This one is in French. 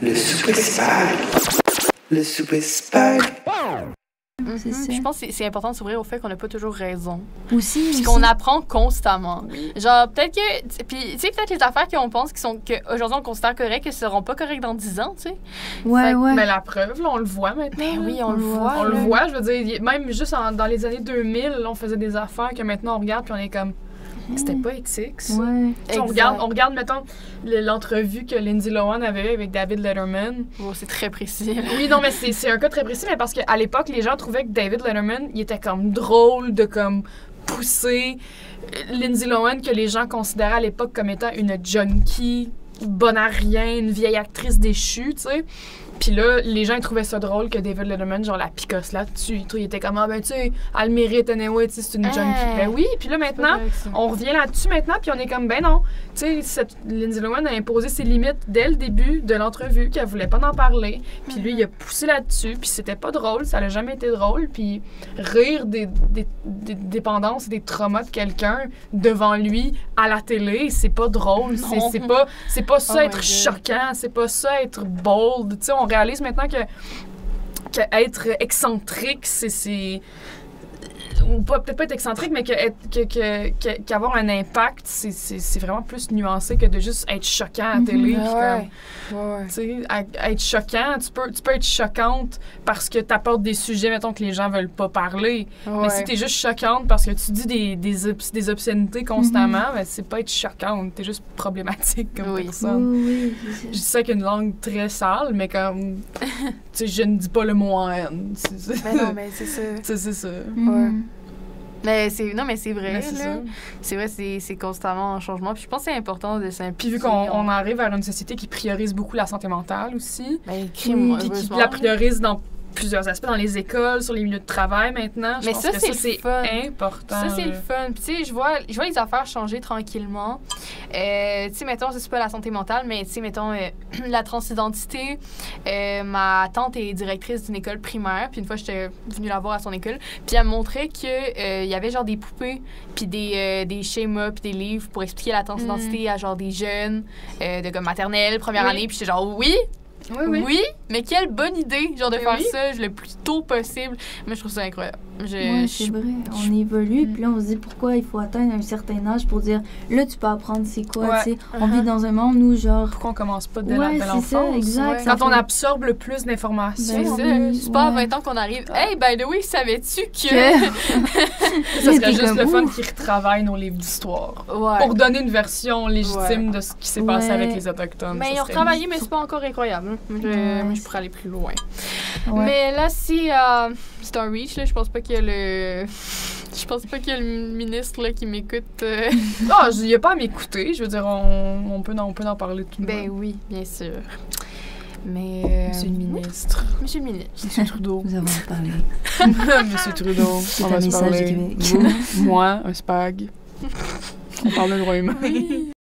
Le souper spag. Le souper spag. C'est ça. Je pense que c'est important de s'ouvrir au fait qu'on n'a pas toujours raison. Aussi. Puis qu'on apprend constamment. Genre, peut-être que. Puis, tu sais, peut-être les affaires qu'on pense qu'aujourd'hui on considère correctes, ne seront pas correctes dans 10 ans, tu sais. Ouais. Mais la preuve, là, on le voit maintenant. Ben oui, on le voit. On le voit, je veux dire, même juste dans les années 2000, là, on faisait des affaires que maintenant on regarde puis on est comme. C'était pas éthique, ça. Ouais. Tu sais, on regarde, mettons, l'entrevue que Lindsay Lohan avait eue avec David Letterman. Oh, c'est très précis. Oui, non, mais c'est un cas très précis, mais parce qu'à l'époque, les gens trouvaient que David Letterman, il était comme drôle de comme pousser Lindsay Lohan, que les gens considéraient à l'époque comme étant une junkie, bonne à rien, une vieille actrice déchue, tu sais. Puis là, les gens ils trouvaient ça drôle que David Letterman, genre la picosse là-dessus. Il était comme, ben tu sais, elle le mérite anyway, tu sais, c'est une junkie. Ben oui, puis là maintenant, on revient là-dessus maintenant, puis on est comme, ben non. Tu sais, Lindsay Lohan a imposé ses limites dès le début de l'entrevue, qu'elle voulait pas en parler. Puis lui, il a poussé là-dessus, puis c'était pas drôle, ça n'a jamais été drôle. Puis rire des dépendances, des traumas de quelqu'un devant lui à la télé, c'est pas drôle. C'est pas ça être choquant, c'est pas ça être bold. Tu sais, on réalise maintenant que être excentrique, c'est ou peut-être pas être excentrique, mais qu'avoir un impact, c'est vraiment plus nuancé que de juste être choquant à la télé. Tu sais, être choquant, tu peux être choquante parce que tu apportes des sujets, mettons, que les gens veulent pas parler. Mais si t'es juste choquante parce que tu dis des obscénités constamment, ben, c'est pas être choquante, t'es juste problématique comme personne. Oui, je dis ça avec une langue très sale, mais comme, tu sais, je ne dis pas le mot en haine. Mais non, mais c'est ça. C'est ça. Ouais. Mais c'est vrai, mais c'est là. ça. C'est vrai, c'est constamment en changement. Puis je pense que c'est important de simplifier. Puis vu qu'on arrive vers une société qui priorise beaucoup la santé mentale aussi, puis qui la priorise dans plusieurs aspects, dans les écoles, sur les milieux de travail maintenant. Mais ça, c'est important. Ça, c'est le fun. Puis tu sais, je vois les affaires changer tranquillement. Tu sais, mettons, c'est pas la santé mentale, mais tu sais, mettons, la transidentité. Ma tante est directrice d'une école primaire, puis une fois, j'étais venue la voir à son école, puis elle me montrait qu'il y avait genre des poupées, puis des schémas, puis des livres pour expliquer la transidentité à genre des jeunes de comme maternelle, première année, puis j'étais genre, oui, mais quelle bonne idée, genre de faire ça le plus tôt possible. Moi, je trouve ça incroyable. C'est vrai. On évolue, puis là, on se dit pourquoi il faut atteindre un certain âge pour dire, là, tu peux apprendre c'est quoi, tu sais. On vit dans un monde où, genre... Pourquoi on commence pas dès l'enfance? C'est ça, exact. Quand on absorbe le plus d'informations. C'est pas à 20 ans qu'on arrive. Hey, by the way, savais-tu que... Ça serait juste le fun qu'ils retravaillent nos livres d'histoire. Pour donner une version légitime de ce qui s'est passé avec les Autochtones. Mais ils ont retravaillé, mais c'est pas encore incroyable. Je pourrais aller plus loin. Mais là, si... c'est un reach, là, je pense pas qu'il y a le... Je pense pas qu'il y a le ministre là, qui m'écoute. Il n'y a pas à m'écouter. Je veux dire, on peut en parler tout de même. Ben oui, bien sûr. Mais... Monsieur le ministre. Monsieur le ministre. Monsieur Trudeau. Nous avons parlé. Monsieur Trudeau. C'est on un va se message parler. du Québec. Moi, un spag. On parle de Royaume.